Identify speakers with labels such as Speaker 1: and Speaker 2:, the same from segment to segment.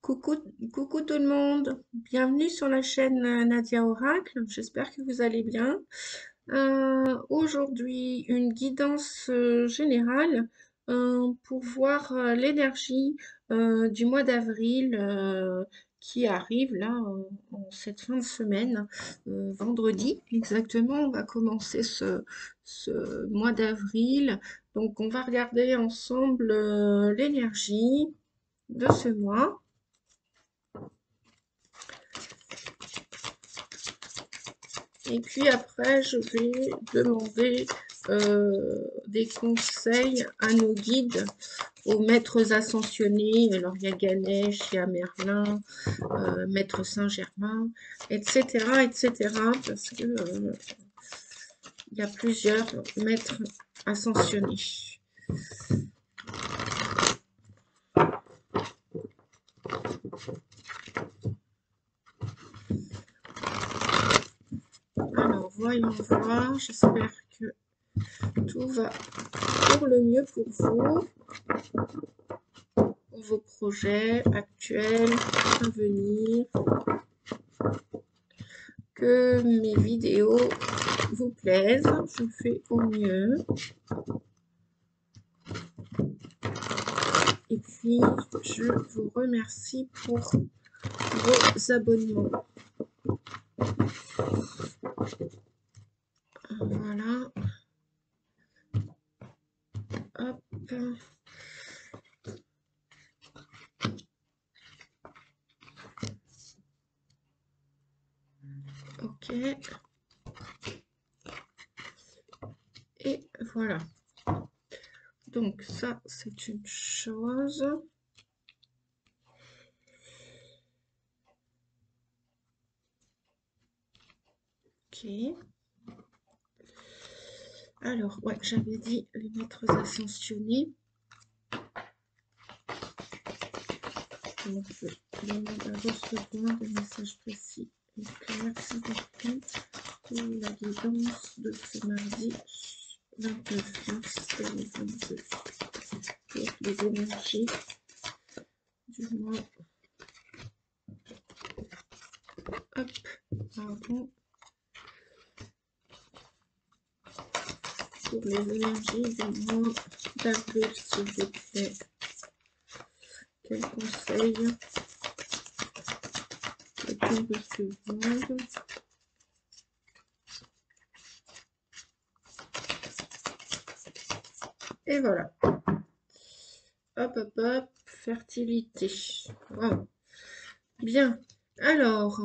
Speaker 1: Coucou, coucou tout le monde, bienvenue sur la chaîne Nadia Oracle, j'espère que vous allez bien. Aujourd'hui, une guidance générale pour voir l'énergie du mois d'avril qui arrive là en cette fin de semaine, vendredi exactement, on va commencer ce mois d'avril. Donc on va regarder ensemble l'énergie de ce mois. Et puis après, je vais demander des conseils à nos guides, aux maîtres ascensionnés. Alors, il y a Ganesh, il y a Merlin, Maître Saint-Germain, etc., etc., parce que il y a plusieurs maîtres ascensionnés. Alors, voyons voir. J'espère que tout va pour le mieux pour vous, pour vos projets actuels, à venir. Que mes vidéos vous plaisent, je fais au mieux. Et puis, je vous remercie pour vos abonnements. Voilà. Hop. Ok. Et voilà. Donc ça, c'est une chose. Ok. Alors, ouais, j'avais dit les maîtres ascensionnés. Donc, je demande à recevoir des messages précis et clairs, s'il vous plaît, pour la guidance de ce mardi 29 mars 2022 pour les énergies du mois. Hop, pardon. Pour les énergies du mois d'avril, s'il vous plaît. Quel conseil peut-on recevoir? Et voilà. Hop, hop, hop. Fertilité. Wow. Bien. Alors.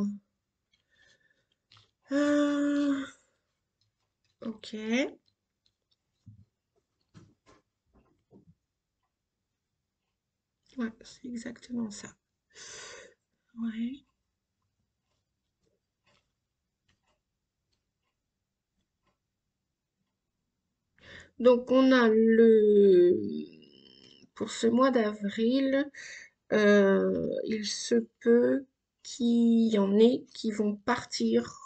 Speaker 1: Ok. Ouais, c'est exactement ça. Ouais. Donc on a pour ce mois d'avril, il se peut qu'il y en ait qui vont partir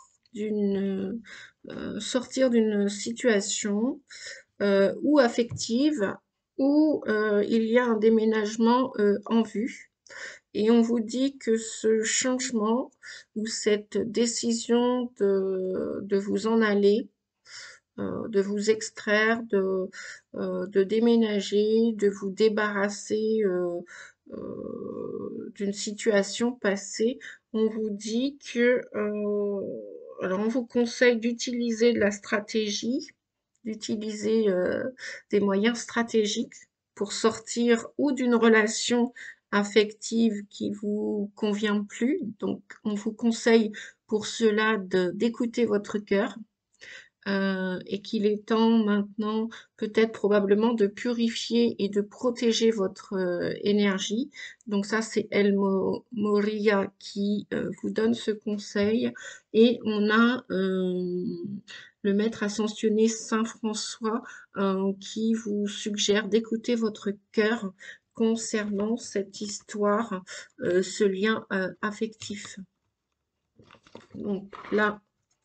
Speaker 1: sortir d'une situation ou affective où il y a un déménagement en vue. Et on vous dit que ce changement ou cette décision de vous en aller, de vous extraire, de déménager, de vous débarrasser d'une situation passée, on vous dit que, alors on vous conseille d'utiliser de la stratégie, d'utiliser des moyens stratégiques pour sortir ou d'une relation affective qui vous convient plus. Donc, on vous conseille pour cela d'écouter votre cœur et qu'il est temps maintenant, peut-être probablement, de purifier et de protéger votre énergie. Donc ça, c'est El Moria qui vous donne ce conseil. Et on a le maître ascensionné Saint François qui vous suggère d'écouter votre cœur concernant cette histoire, ce lien affectif. Donc là,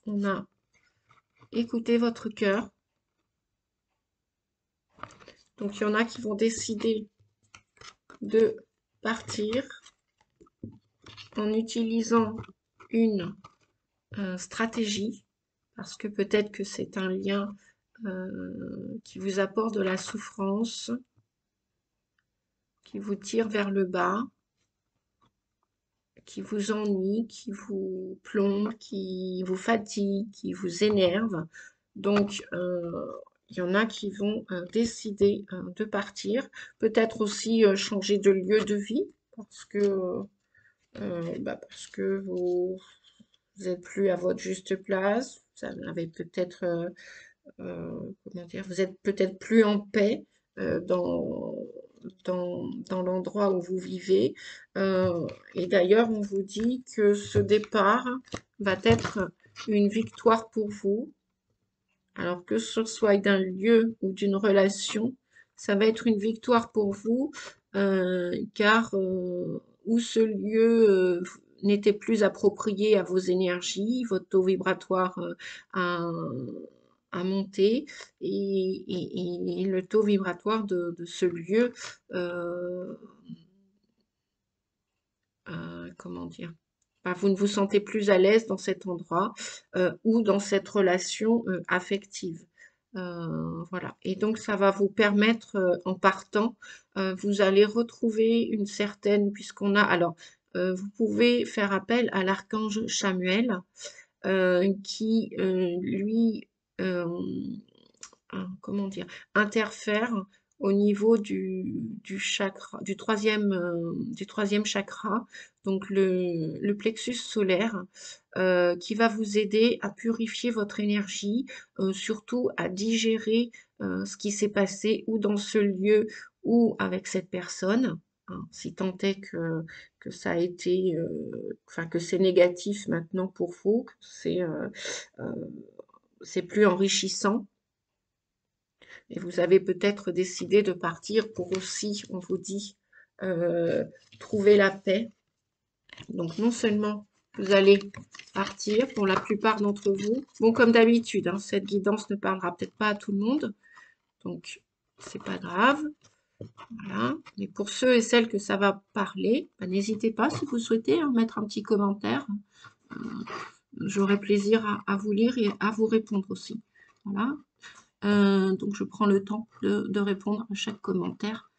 Speaker 1: on a écouté votre cœur. Donc, il y en a qui vont décider de partir. en utilisant une stratégie, parce que peut-être que c'est un lien qui vous apporte de la souffrance, qui vous tire vers le bas, qui vous ennuie, qui vous plombe, qui vous fatigue, qui vous énerve. Donc, il y en a qui vont décider de partir, peut-être aussi changer de lieu de vie, parce que vous n'êtes plus à votre juste place, vous avez peut-être, comment dire, vous êtes peut-être plus en paix dans l'endroit où vous vivez. Et d'ailleurs, on vous dit que ce départ va être une victoire pour vous. Alors que ce soit d'un lieu ou d'une relation, ça va être une victoire pour vous, car où ce lieu n'était plus approprié à vos énergies, votre taux vibratoire a, a monté et le taux vibratoire de ce lieu, comment dire, vous ne vous sentez plus à l'aise dans cet endroit ou dans cette relation affective. Voilà. Et donc, ça va vous permettre, en partant, vous allez retrouver une certaine, puisqu'on a, alors, vous pouvez faire appel à l'archange Chamuel, qui, lui, euh, comment dire, interfère au niveau du chakra, du troisième chakra, donc le plexus solaire, qui va vous aider à purifier votre énergie, surtout à digérer ce qui s'est passé ou dans ce lieu ou avec cette personne. Hein, si tant est que ça a été, enfin que c'est négatif maintenant pour vous, que c'est plus enrichissant. Et vous avez peut-être décidé de partir pour aussi, on vous dit, trouver la paix. Donc non seulement vous allez partir pour la plupart d'entre vous. Bon, comme d'habitude, hein, cette guidance ne parlera peut-être pas à tout le monde. Donc, c'est pas grave. Voilà. Mais pour ceux et celles que ça va parler, n'hésitez pas si vous souhaitez mettre un petit commentaire. J'aurai plaisir à vous lire et à vous répondre aussi. Voilà. Donc, je prends le temps de répondre à chaque commentaire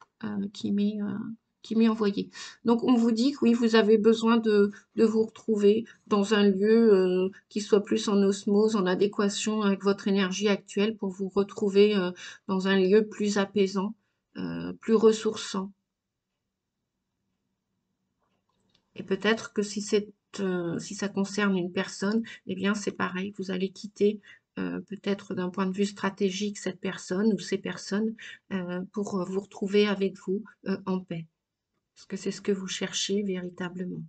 Speaker 1: qui m'est envoyé. Donc, on vous dit que oui, vous avez besoin de vous retrouver dans un lieu qui soit plus en osmose, en adéquation avec votre énergie actuelle pour vous retrouver dans un lieu plus apaisant, plus ressourçant. Et peut-être que si ça concerne une personne, eh bien c'est pareil, vous allez quitter peut-être d'un point de vue stratégique cette personne ou ces personnes pour vous retrouver avec vous en paix. Parce que c'est ce que vous cherchez véritablement.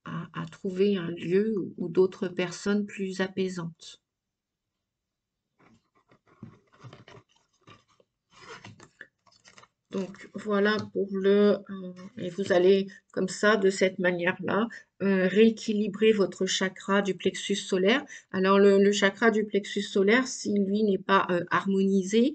Speaker 1: À trouver un lieu ou d'autres personnes plus apaisantes. Donc voilà pour et vous allez comme ça, de cette manière-là, rééquilibrer votre chakra du plexus solaire. Alors le chakra du plexus solaire, si lui n'est pas harmonisé,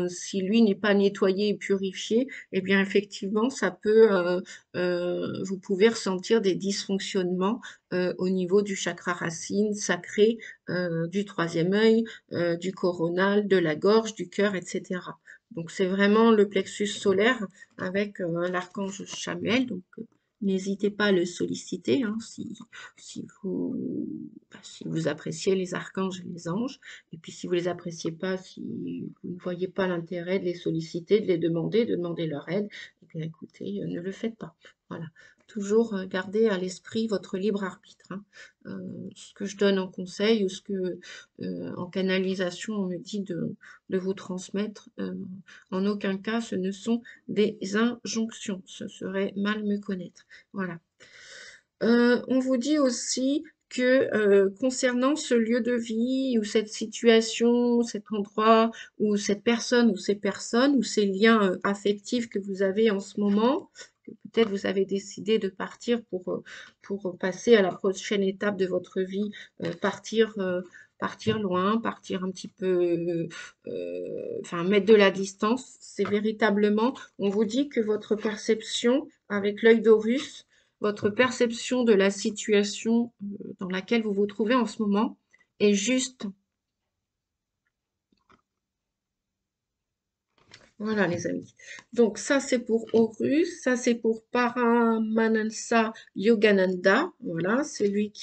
Speaker 1: si lui n'est pas nettoyé et purifié, eh bien effectivement, ça peut, vous pouvez ressentir des dysfonctionnements au niveau du chakra racine sacré, du troisième œil, du coronal, de la gorge, du cœur, etc. Donc, c'est vraiment le plexus solaire avec l'archange Chamuel. Donc, n'hésitez pas à le solliciter hein, si vous appréciez les archanges et les anges. Et puis, si vous ne les appréciez pas, si vous ne voyez pas l'intérêt de les solliciter, de demander leur aide, eh bien, écoutez, ne le faites pas. Voilà. Toujours gardez à l'esprit votre libre arbitre. Hein. Ce que je donne en conseil ou ce que en canalisation on me dit de vous transmettre, en aucun cas ce ne sont des injonctions, ce serait mal me connaître. Voilà. On vous dit aussi que concernant ce lieu de vie ou cette situation, cet endroit ou cette personne ou ces personnes ou ces liens affectifs que vous avez en ce moment, que peut-être vous avez décidé de partir pour passer à la prochaine étape de votre vie, partir partir loin, partir un petit peu, enfin mettre de la distance. C'est véritablement, on vous dit que votre perception avec l'œil d'Horus, votre perception de la situation dans laquelle vous vous trouvez en ce moment est juste. Voilà les amis. Donc ça c'est pour Horus, ça c'est pour Paramansa Yogananda. Voilà, c'est lui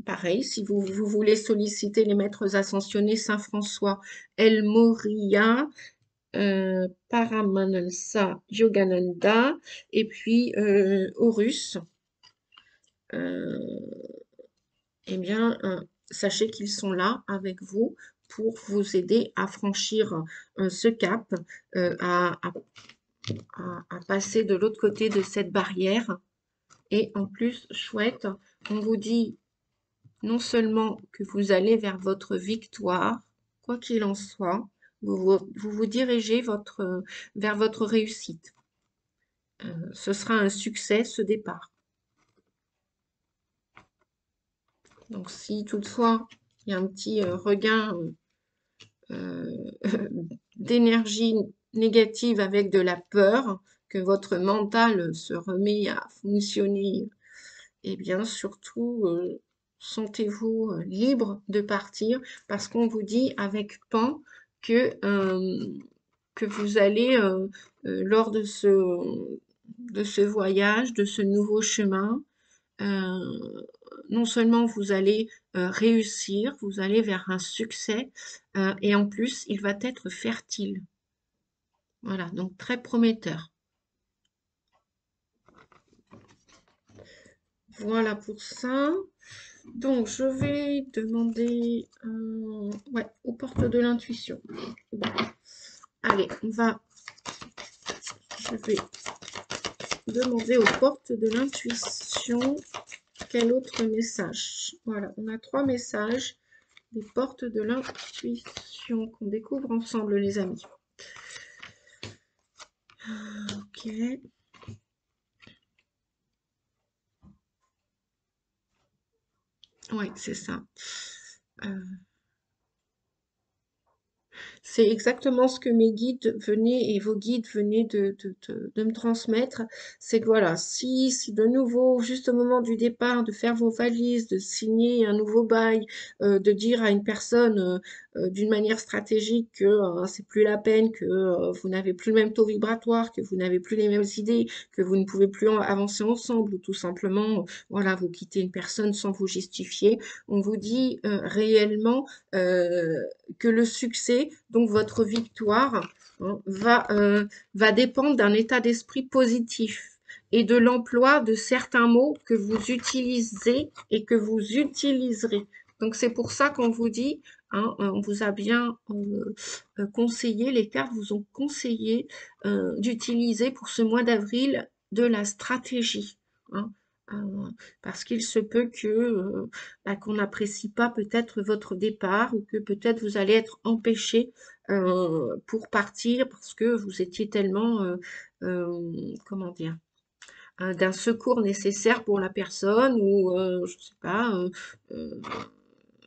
Speaker 1: pareil, si vous voulez solliciter les maîtres ascensionnés Saint François, El Moria, Paramansa Yogananda, et puis Horus. Eh bien, sachez qu'ils sont là avec vous pour vous aider à franchir ce cap, à passer de l'autre côté de cette barrière. Et en plus, chouette, on vous dit non seulement que vous allez vers votre victoire, quoi qu'il en soit, vous dirigez vers votre réussite. Ce sera un succès, ce départ. Donc, si toutefois, il y a un petit regain d'énergie négative avec de la peur, que votre mental se remet à fonctionner, et bien surtout, sentez-vous libre de partir parce qu'on vous dit avec Pan que vous allez, lors de ce voyage, de ce nouveau chemin, non seulement vous allez réussir, vous allez vers un succès, et en plus, il va être fertile. Voilà, donc très prometteur. Voilà pour ça. Donc, je vais demander ouais, aux portes de l'intuition. Bon. Allez, je vais demander aux portes de l'intuition quel autre message. Voilà, on a 3 messages des portes de l'intuition qu'on découvre ensemble, les amis. Ok. Oui, c'est ça. C'est exactement ce que mes guides venaient et vos guides venaient de me transmettre. C'est que voilà, si de nouveau, juste au moment du départ, de faire vos valises, de signer un nouveau bail, de dire à une personne d'une manière stratégique que c'est plus la peine, que vous n'avez plus le même taux vibratoire, que vous n'avez plus les mêmes idées, que vous ne pouvez plus avancer ensemble, ou tout simplement, voilà, vous quittez une personne sans vous justifier, on vous dit réellement que le succès, donc votre victoire, hein, va dépendre d'un état d'esprit positif et de l'emploi de certains mots que vous utilisez et que vous utiliserez. Donc c'est pour ça qu'on vous dit, hein, on vous a bien conseillé, les cartes vous ont conseillé d'utiliser pour ce mois d'avril de la stratégie. Hein. Parce qu'il se peut que qu'on n'apprécie pas peut-être votre départ ou que peut-être vous allez être empêché pour partir parce que vous étiez tellement, comment dire, d'un secours nécessaire pour la personne ou je ne sais pas,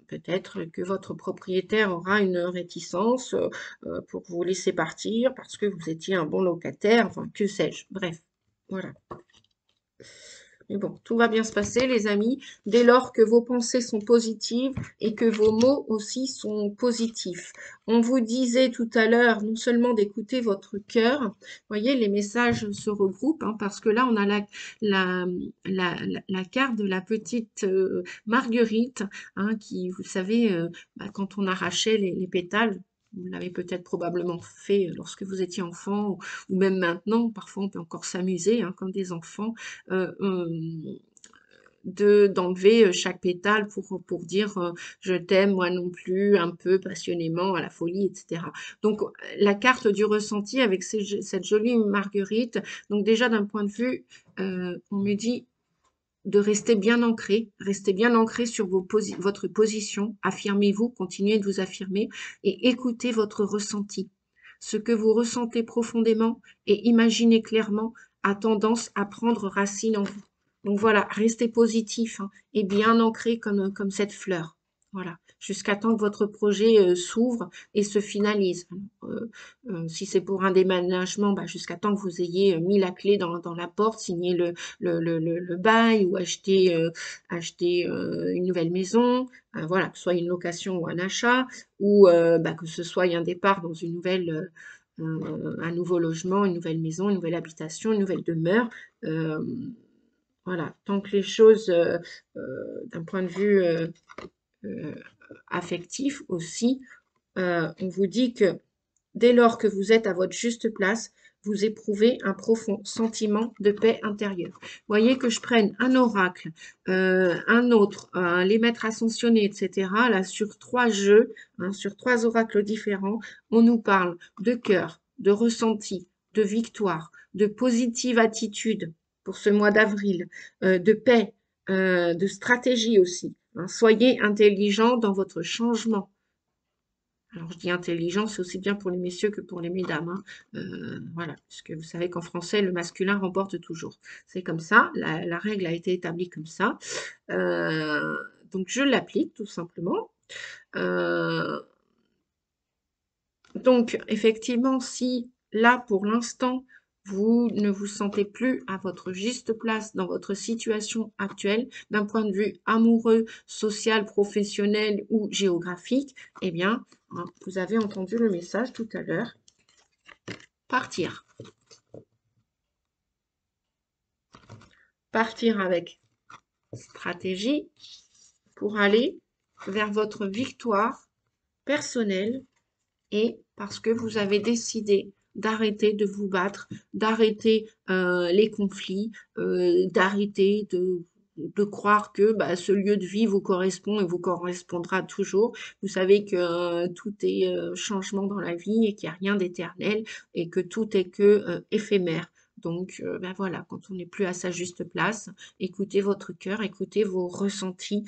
Speaker 1: peut-être que votre propriétaire aura une réticence pour vous laisser partir parce que vous étiez un bon locataire, enfin que sais-je, bref, voilà. Mais bon, tout va bien se passer, les amis, dès lors que vos pensées sont positives et que vos mots aussi sont positifs. On vous disait tout à l'heure, non seulement d'écouter votre cœur, vous voyez, les messages se regroupent, hein, parce que là, on a la carte de la petite Marguerite, hein, qui, vous savez, quand on arrachait les pétales, vous l'avez peut-être probablement fait lorsque vous étiez enfant ou même maintenant. Parfois, on peut encore s'amuser hein, comme des enfants d'enlever chaque pétale pour dire je t'aime moi non plus, un peu passionnément, à la folie, etc. Donc, la carte du ressenti avec cette jolie Marguerite. Donc, déjà, d'un point de vue, on me dit de rester bien ancré sur votre position, affirmez-vous, continuez de vous affirmer et écoutez votre ressenti. Ce que vous ressentez profondément et imaginez clairement a tendance à prendre racine en vous. Donc voilà, restez positif hein, et bien ancré comme cette fleur. Voilà, jusqu'à temps que votre projet s'ouvre et se finalise. Si c'est pour un déménagement, bah, jusqu'à temps que vous ayez mis la clé dans la porte, signé le bail ou acheté une nouvelle maison, voilà, que ce soit une location ou un achat, ou bah, que ce soit un départ dans une un nouveau logement, une nouvelle maison, une nouvelle habitation, une nouvelle demeure. Euh, voilà, tant que les choses, d'un point de vue euh, affectif aussi, on vous dit que dès lors que vous êtes à votre juste place, vous éprouvez un profond sentiment de paix intérieure. Voyez que je prenne un oracle, un autre, les maîtres ascensionnés, etc. Là, sur 3 jeux, hein, sur 3 oracles différents, on nous parle de cœur, de ressenti, de victoire, de positive attitude pour ce mois d'avril, de paix, de stratégie aussi, hein. Soyez intelligent dans votre changement. Alors, je dis intelligent, c'est aussi bien pour les messieurs que pour les mesdames, hein. Voilà, puisque vous savez qu'en français, le masculin remporte toujours. C'est comme ça, la règle a été établie comme ça. Euh, donc, je l'applique tout simplement. Euh, donc, effectivement, si là, pour l'instant, vous ne vous sentez plus à votre juste place dans votre situation actuelle, d'un point de vue amoureux, social, professionnel ou géographique, eh bien, hein, vous avez entendu le message tout à l'heure. Partir. Partir avec stratégie pour aller vers votre victoire personnelle et parce que vous avez décidé d'arrêter de vous battre, d'arrêter les conflits, d'arrêter de croire que bah, ce lieu de vie vous correspond et vous correspondra toujours. Vous savez que tout est changement dans la vie et qu'il n'y a rien d'éternel et que tout est que éphémère. Donc, ben voilà, quand on n'est plus à sa juste place, écoutez votre cœur, écoutez vos ressentis,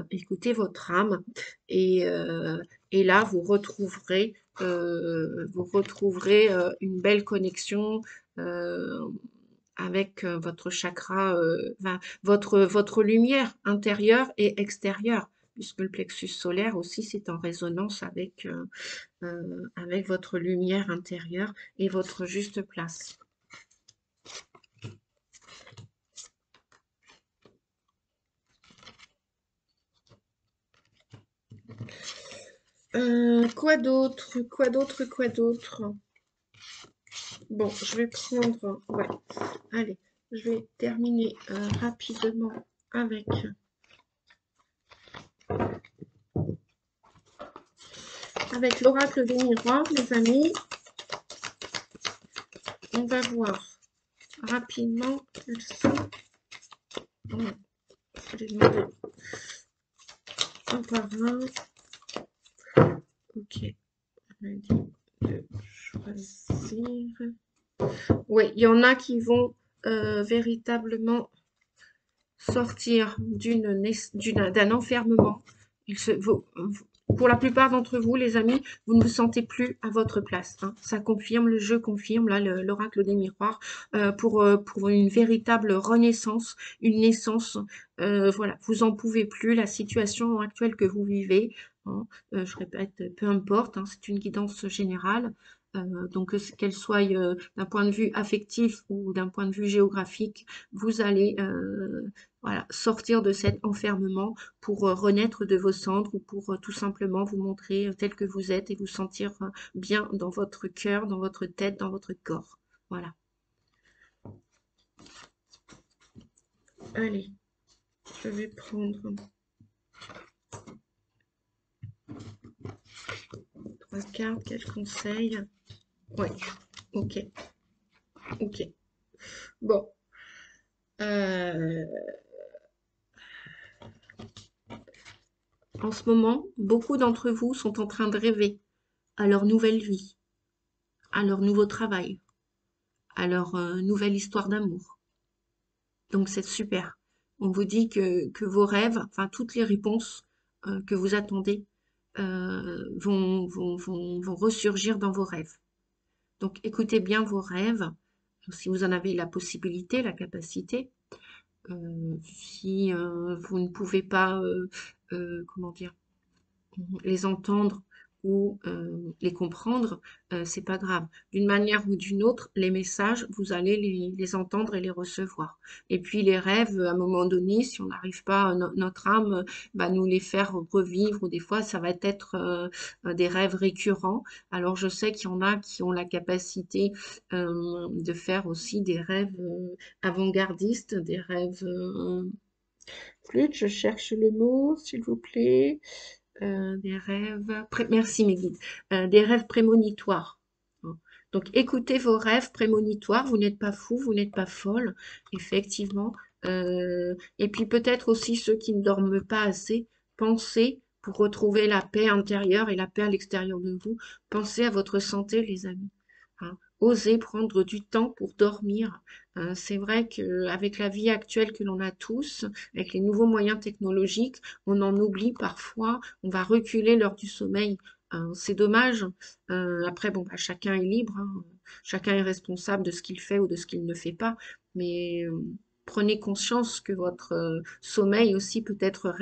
Speaker 1: écoutez votre âme et, euh, et là, vous retrouverez une belle connexion euh, avec votre chakra, votre lumière intérieure et extérieure, puisque le plexus solaire aussi, c'est en résonance avec votre lumière intérieure et votre juste place. Quoi d'autre? Quoi d'autre? Quoi d'autre? Bon, je vais prendre... Ouais, allez, je vais terminer rapidement avec l'oracle des miroirs, les amis. On va voir rapidement quels sont... Je vais demander un par un. Ok, on a dit de choisir. Oui, il y en a qui vont véritablement sortir d'un enfermement. Pour la plupart d'entre vous, les amis, vous ne vous sentez plus à votre place, hein. Ça confirme, le jeu confirme, là, l'oracle des miroirs, pour une véritable renaissance, une naissance. Voilà, vous en pouvez plus, la situation actuelle que vous vivez, hein, je répète, peu importe, hein, c'est une guidance générale. Donc, qu'elle soit d'un point de vue affectif ou d'un point de vue géographique, vous allez voilà, sortir de cet enfermement pour renaître de vos cendres ou pour tout simplement vous montrer tel que vous êtes et vous sentir bien dans votre cœur, dans votre tête, dans votre corps. Voilà. Allez, je vais prendre 3 cartes. Quel conseil? Oui, ok, ok. Bon. En ce moment, beaucoup d'entre vous sont en train de rêver à leur nouvelle vie, à leur nouveau travail, à leur nouvelle histoire d'amour. Donc c'est super. On vous dit que vos rêves, enfin toutes les réponses que vous attendez vont ressurgir dans vos rêves. Donc écoutez bien vos rêves, si vous en avez la possibilité, la capacité. Si vous ne pouvez pas, comment dire, les entendre ou les comprendre, c'est pas grave. D'une manière ou d'une autre, les messages, vous allez les entendre et les recevoir. Et puis les rêves, à un moment donné, si on n'arrive pas, notre âme va nous les faire revivre, ou des fois, ça va être des rêves récurrents. Alors je sais qu'il y en a qui ont la capacité de faire aussi des rêves avant-gardistes, des rêves... flûte, je cherche le mot, s'il vous plaît. Des rêves, merci mes guides, des rêves prémonitoires. Donc écoutez vos rêves prémonitoires, vous n'êtes pas fou, vous n'êtes pas folle, effectivement. Et puis peut-être aussi ceux qui ne dorment pas assez, pensez pour retrouver la paix intérieure et la paix à l'extérieur de vous, pensez à votre santé les amis. Hein. Osez prendre du temps pour dormir. C'est vrai qu'avec la vie actuelle que l'on a tous, avec les nouveaux moyens technologiques, on en oublie parfois, on va reculer l'heure du sommeil. C'est dommage. Après, bon, bah, chacun est libre, hein. Chacun est responsable de ce qu'il fait ou de ce qu'il ne fait pas. Mais prenez conscience que votre sommeil aussi peut être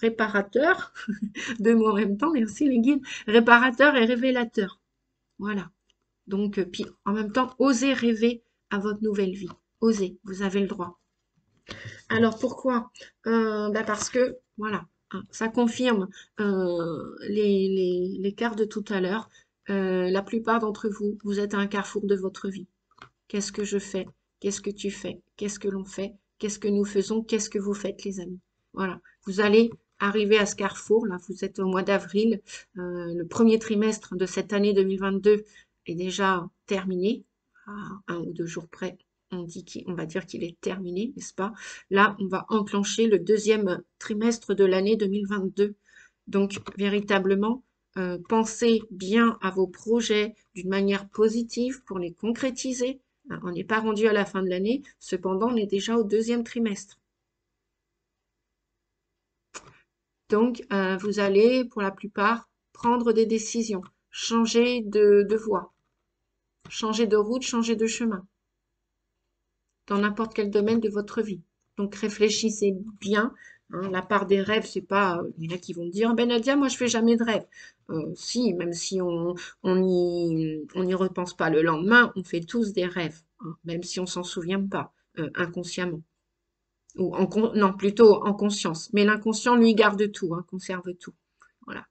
Speaker 1: réparateur, deux mots en même temps, merci les guides, réparateur et révélateur. Voilà. Donc, puis en même temps, osez rêver à votre nouvelle vie. Osez, vous avez le droit. Alors pourquoi? Bah parce que, voilà, hein, ça confirme les cartes de tout à l'heure. La plupart d'entre vous, vous êtes à un carrefour de votre vie. Qu'est-ce que je fais? Qu'est-ce que tu fais? Qu'est-ce que l'on fait? Qu'est-ce que nous faisons? Qu'est-ce que vous faites, les amis? Voilà, vous allez arriver à ce carrefour, là, vous êtes au mois d'avril, le premier trimestre de cette année 2022 est déjà terminé, à un ou deux jours près, on va dire qu'il est terminé, n'est-ce pas? Là, on va enclencher le deuxième trimestre de l'année 2022. Donc, véritablement, pensez bien à vos projets d'une manière positive pour les concrétiser. On n'est pas rendu à la fin de l'année, cependant, on est déjà au deuxième trimestre. Donc, vous allez, pour la plupart, prendre des décisions, changer de voie, changer de route, changer de chemin, dans n'importe quel domaine de votre vie. Donc, réfléchissez bien. Hein, la part des rêves, c'est pas... il y en a qui vont dire, ben Nadia, moi, je fais jamais de rêve. Si, même si on n'y repense pas le lendemain, on fait tous des rêves, hein, même si on s'en souvient pas, inconsciemment. Ou non, plutôt en conscience. Mais l'inconscient, lui, garde tout, hein, conserve tout. Voilà.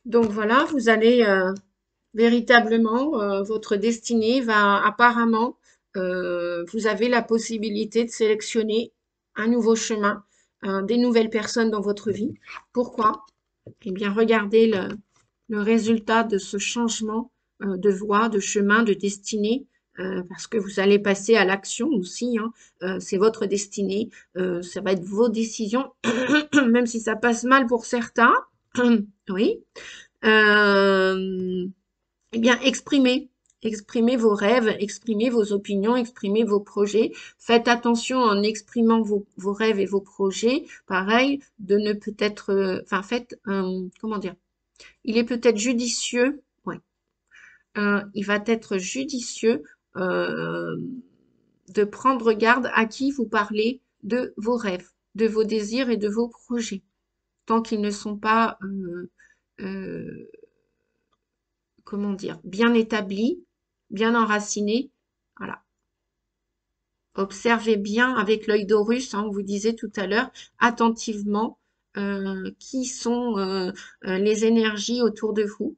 Speaker 1: Donc voilà, vous allez véritablement, votre destinée va apparemment, vous avez la possibilité de sélectionner un nouveau chemin, des nouvelles personnes dans votre vie. Pourquoi? Eh bien, regardez le résultat de ce changement de voie, de chemin, de destinée, parce que vous allez passer à l'action aussi, hein. C'est votre destinée, ça va être vos décisions, même si ça passe mal pour certains. Oui. Euh, eh bien, exprimez vos rêves, exprimez vos opinions, exprimez vos projets. Faites attention en exprimant vos rêves et vos projets. Pareil, de ne peut-être, enfin, faites, comment dire, il est peut-être judicieux, ouais, il va être judicieux de prendre garde à qui vous parlez de vos rêves, de vos désirs et de vos projets, tant qu'ils ne sont pas euh, comment dire, bien établi, bien enraciné. Voilà. Observez bien avec l'œil d'Horus, hein, on vous disait tout à l'heure, attentivement, qui sont les énergies autour de vous.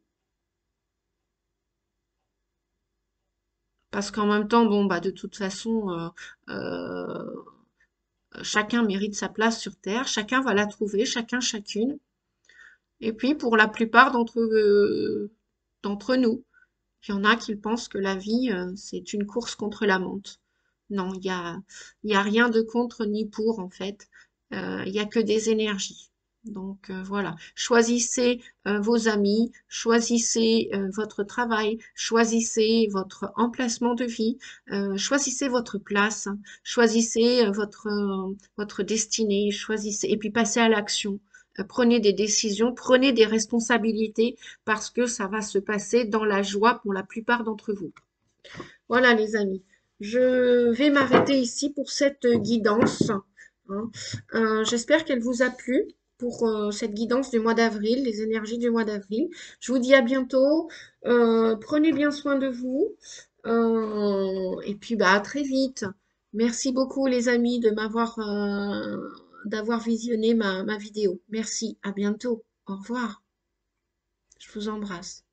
Speaker 1: Parce qu'en même temps, bon, bah, de toute façon, chacun mérite sa place sur Terre, chacun va la trouver, chacun, chacune. Et puis, pour la plupart d'entre nous, il y en a qui pensent que la vie, c'est une course contre la montre. Non, il y a rien de contre ni pour, en fait. Il y a que des énergies. Donc, voilà. Choisissez vos amis, choisissez votre travail, choisissez votre emplacement de vie, choisissez votre place, hein, choisissez votre destinée, choisissez, et puis passez à l'action. Prenez des décisions, prenez des responsabilités parce que ça va se passer dans la joie pour la plupart d'entre vous. Voilà les amis, je vais m'arrêter ici pour cette guidance. hein. J'espère qu'elle vous a plu pour cette guidance du mois d'avril, les énergies du mois d'avril. Je vous dis à bientôt. Prenez bien soin de vous. Et puis bah, à très vite. Merci beaucoup les amis de d'avoir visionné ma vidéo. Merci, à bientôt. Au revoir. Je vous embrasse.